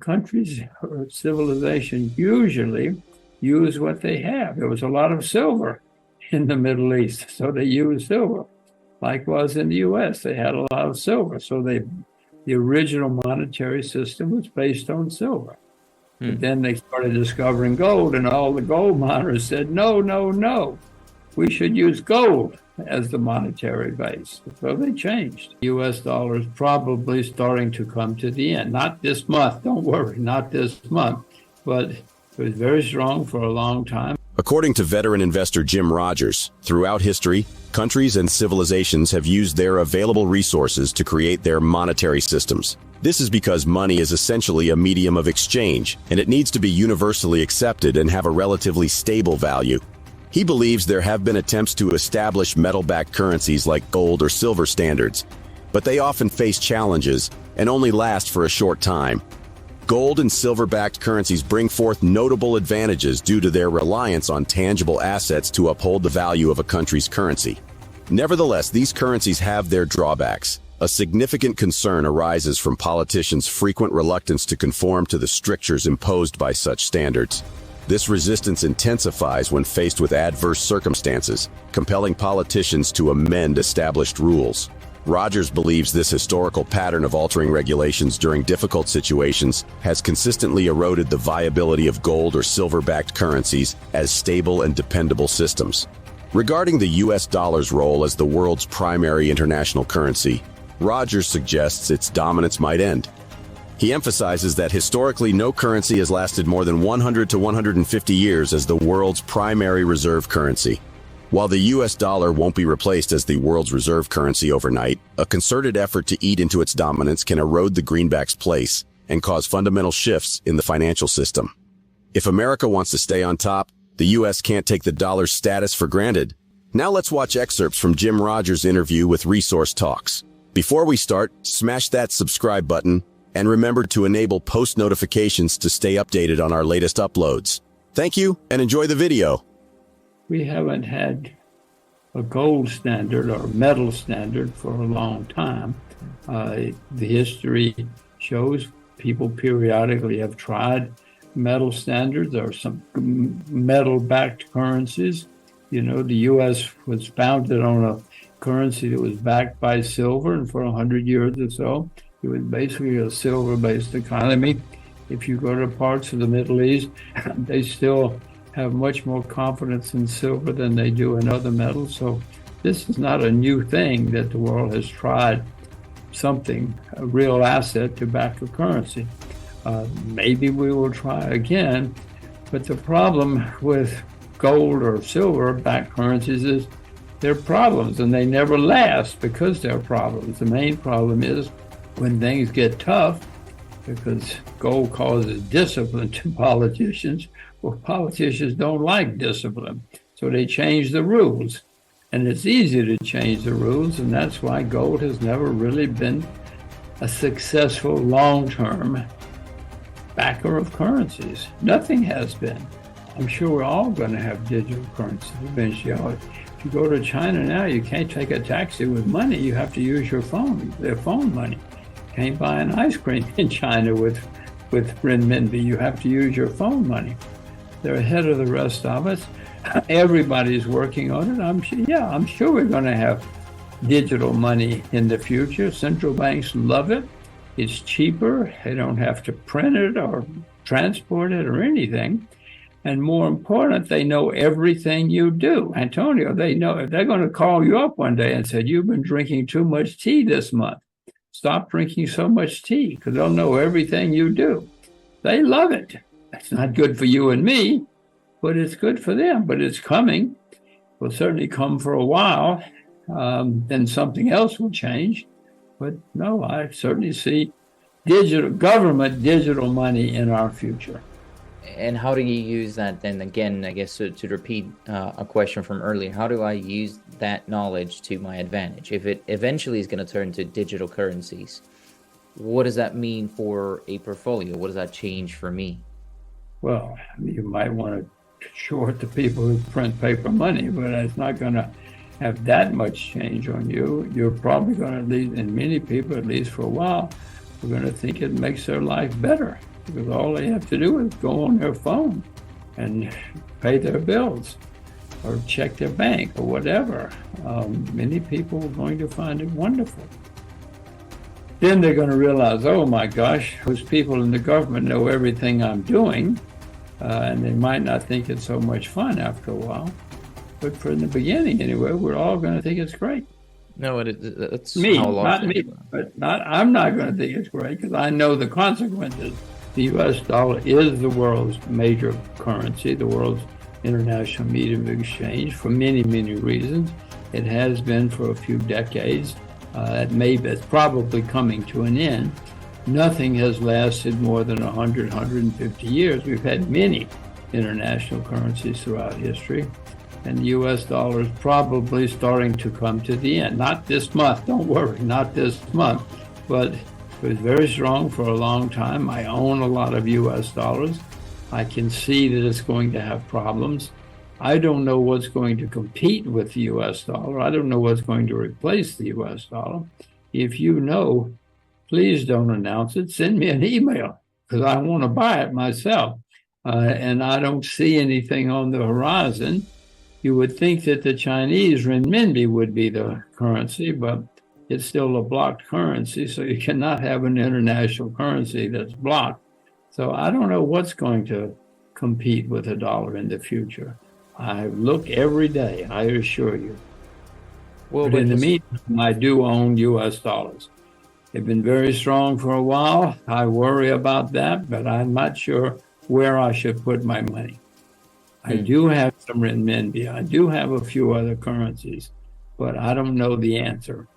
countries or civilizations usually use what they have. There was a lot of silver in the Middle East, so they used silver. Likewise in the U.S., they had a lot of silver, so the original monetary system was based on silver. But then they started discovering gold, and all the gold miners said, no, no, no, we should use gold as the monetary base. So they changed. The U.S. dollar is probably starting to come to the end. Not this month, don't worry, not this month, but it was very strong for a long time. According to veteran investor Jim Rogers, throughout history, countries and civilizations have used their available resources to create their monetary systems. This is because money is essentially a medium of exchange, and it needs to be universally accepted and have a relatively stable value. He believes there have been attempts to establish metal-backed currencies like gold or silver standards, but they often face challenges and only last for a short time. Gold and silver-backed currencies bring forth notable advantages due to their reliance on tangible assets to uphold the value of a country's currency. Nevertheless, these currencies have their drawbacks. A significant concern arises from politicians' frequent reluctance to conform to the strictures imposed by such standards. This resistance intensifies when faced with adverse circumstances, compelling politicians to amend established rules. Rogers believes this historical pattern of altering regulations during difficult situations has consistently eroded the viability of gold or silver-backed currencies as stable and dependable systems. Regarding the U.S. dollar's role as the world's primary international currency, Rogers suggests its dominance might end. He emphasizes that historically no currency has lasted more than 100 to 150 years as the world's primary reserve currency. While the U.S. dollar won't be replaced as the world's reserve currency overnight, a concerted effort to eat into its dominance can erode the greenback's place and cause fundamental shifts in the financial system. If America wants to stay on top, the U.S. can't take the dollar's status for granted. Now let's watch excerpts from Jim Rogers' interview with Resource Talks. Before we start, smash that subscribe button and remember to enable post notifications to stay updated on our latest uploads. Thank you and enjoy the video. We haven't had a gold standard or metal standard for a long time. The history shows people periodically have tried metal standards or some metal-backed currencies. You know, the U.S. was founded on a currency that was backed by silver, and for 100 years or so, it was basically a silver-based economy. If you go to parts of the Middle East, they still have much more confidence in silver than they do in other metals. So this is not a new thing that the world has tried something, a real asset to back a currency. Maybe we will try again, but the problem with gold or silver-backed currencies is they're problems, and they never last because they're problems. The main problem is when things get tough, because gold causes discipline to politicians. Well, politicians don't like discipline, so they change the rules. And it's easy to change the rules, and that's why gold has never really been a successful long-term backer of currencies. Nothing has been. I'm sure we're all going to have digital currencies eventually. If you go to China now, you can't take a taxi with money. You have to use your phone, their phone money. You can't buy an ice cream in China with renminbi. You have to use your phone money. They're ahead of the rest of us. Everybody's working on it. I'm sure we're going to have digital money in the future. Central banks love it. It's cheaper. They don't have to print it or transport it or anything. And more important, they know everything you do. Antonio, they know. They're going to call you up one day and say, you've been drinking too much tea this month. Stop drinking so much tea, because they'll know everything you do. They love it. It's not good for you and me, but it's good for them. But it's coming. Will certainly come for a while. Then something else will change. But no, I certainly see digital money in our future. And how do you use that then? Again, I guess to repeat a question from earlier, how do I use that knowledge to my advantage? If it eventually is going to turn to digital currencies, what does that mean for a portfolio? What does that change for me? Well, you might want to short the people who print paper money, but it's not going to have that much change on you. You're probably going to, at least, and many people, at least for a while, are going to think it makes their life better because all they have to do is go on their phone and pay their bills or check their bank or whatever. Many people are going to find it wonderful. Then they're going to realize, oh my gosh, those people in the government know everything I'm doing, and they might not think it's so much fun after a while. But from the beginning, anyway, we're all going to think it's great. No, it's Me, how not me, but I'm not going to think it's great because I know the consequences. The U.S. dollar is the world's major currency, the world's international medium of exchange for many, many reasons. It has been for a few decades. It's probably coming to an end. Nothing has lasted more than 100, 150 years. We've had many international currencies throughout history. And the U.S. dollar is probably starting to come to the end. Not this month, don't worry, not this month. But it was very strong for a long time. I own a lot of U.S. dollars. I can see that it's going to have problems. I don't know what's going to compete with the U.S. dollar. I don't know what's going to replace the U.S. dollar. If you know, please don't announce it. Send me an email because I want to buy it myself. And I don't see anything on the horizon. You would think that the Chinese renminbi would be the currency, but it's still a blocked currency, so you cannot have an international currency that's blocked. So I don't know what's going to compete with the dollar in the future. I look every day, I assure you. Well, but in the meantime, I do own U.S. dollars. They've been very strong for a while. I worry about that, but I'm not sure where I should put my money. I do have some renminbi. I do have a few other currencies, but I don't know the answer.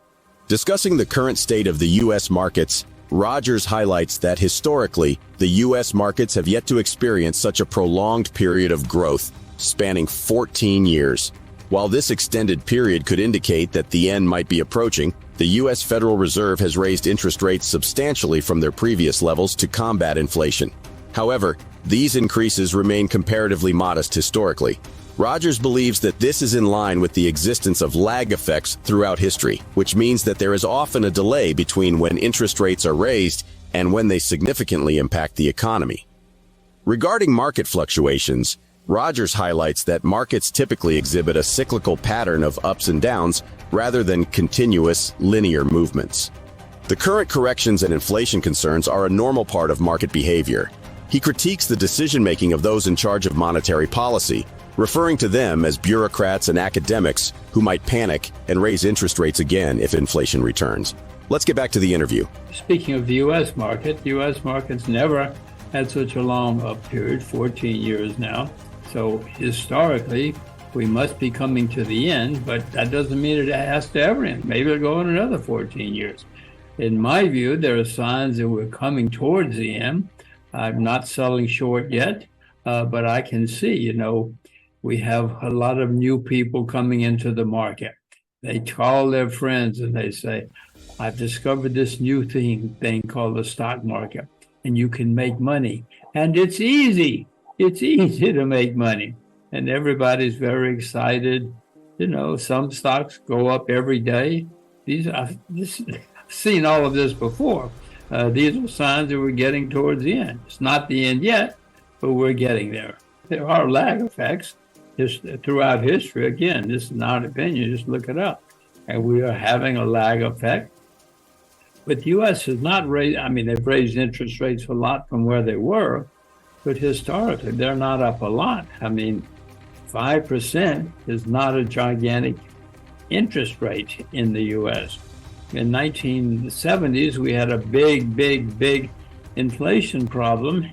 Discussing the current state of the U.S. markets, Rogers highlights that historically, the U.S. markets have yet to experience such a prolonged period of growth, spanning 14 years. While this extended period could indicate that the end might be approaching, the U.S. Federal Reserve has raised interest rates substantially from their previous levels to combat inflation. However, these increases remain comparatively modest historically. Rogers believes that this is in line with the existence of lag effects throughout history, which means that there is often a delay between when interest rates are raised and when they significantly impact the economy. Regarding market fluctuations, Rogers highlights that markets typically exhibit a cyclical pattern of ups and downs rather than continuous, linear movements. The current corrections and inflation concerns are a normal part of market behavior. He critiques the decision-making of those in charge of monetary policy, referring to them as bureaucrats and academics who might panic and raise interest rates again if inflation returns. Let's get back to the interview. Speaking of the U.S. market, the U.S. market's never had such a long up period, 14 years now. So historically, we must be coming to the end, but that doesn't mean it has to ever end. Maybe it'll go in another 14 years. In my view, there are signs that we're coming towards the end. I'm not selling short yet, but I can see, we have a lot of new people coming into the market. They call their friends and they say, I've discovered this new thing called the stock market, and you can make money. And it's easy. It's easy to make money. And everybody's very excited. Some stocks go up every day. I've seen all of this before. These are signs that we're getting towards the end. It's not the end yet, but we're getting there. There are lag effects throughout history. Again, this is not an opinion, just look it up. And we are having a lag effect. But the U.S. has not raised, they've raised interest rates a lot from where they were, but historically, they're not up a lot. 5% is not a gigantic interest rate in the U.S. In 1970s, we had a big inflation problem.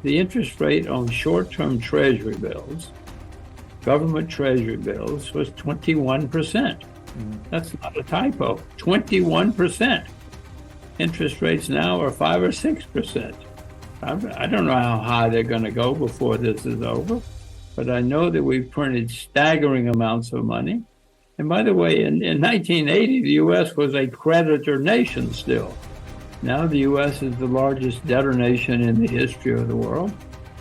The interest rate on short-term treasury bills, government treasury bills, was 21%. That's not a typo, 21%. Interest rates now are 5 or 6%. I don't know how high they're going to go before this is over, but I know that we've printed staggering amounts of money. And by the way, in 1980, the U.S. was a creditor nation still. Now the U.S. is the largest debtor nation in the history of the world.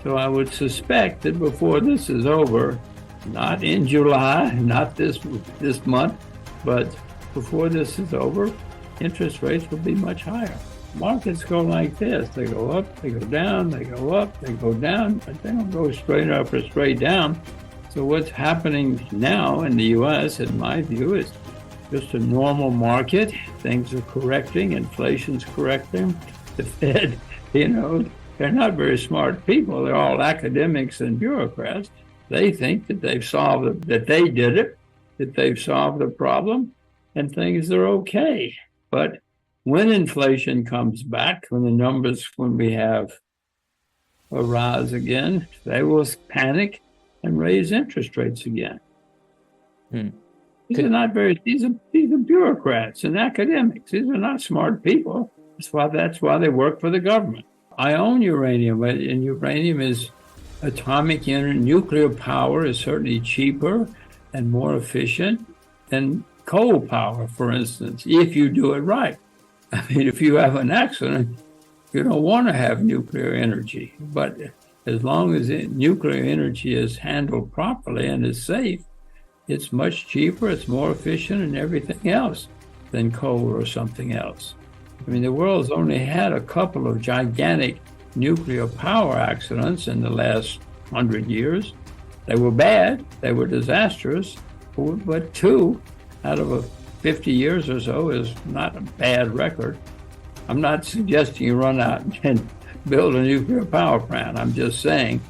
So I would suspect that before this is over, not in July, not this month, but before this is over, interest rates will be much higher. markets go like this. They go up, they go down, they go up, they go down, but they don't go straight up or straight down. So what's happening now in the U.S., in my view, is just a normal market. Things are correcting, inflation's correcting. The Fed, they're not very smart people. They're all academics and bureaucrats. They think that they've solved it, that they did it, that they've solved the problem, and things are okay. But when inflation comes back, when we have a rise again, they will panic and raise interest rates again. These are bureaucrats and academics. These are not smart people. That's why they work for the government. I own uranium, and uranium is nuclear power is certainly cheaper and more efficient than coal power, for instance, if you do it right. I mean, if you have an accident, you don't want to have nuclear energy. But as long as nuclear energy is handled properly and is safe, it's much cheaper, it's more efficient and everything else than coal or something else. I mean, the world's only had a couple of gigantic nuclear power accidents in the last 100 years. They were bad, they were disastrous, but 2 out of 50 years or so is not a bad record. I'm not suggesting you run out and build a nuclear power plant. I'm just saying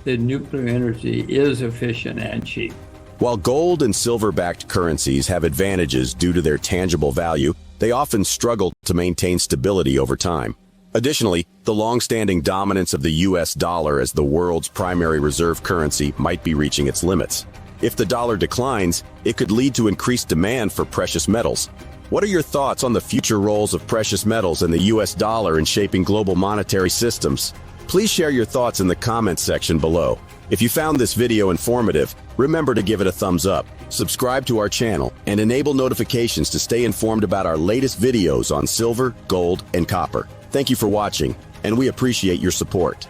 that nuclear energy is efficient and cheap. While gold and silver-backed currencies have advantages due to their tangible value, they often struggle to maintain stability over time. Additionally, the long-standing dominance of the U.S. dollar as the world's primary reserve currency might be reaching its limits. If the dollar declines, it could lead to increased demand for precious metals. What are your thoughts on the future roles of precious metals and the U.S. dollar in shaping global monetary systems? Please share your thoughts in the comments section below. If you found this video informative, remember to give it a thumbs up, subscribe to our channel, and enable notifications to stay informed about our latest videos on silver, gold, and copper. Thank you for watching, and we appreciate your support.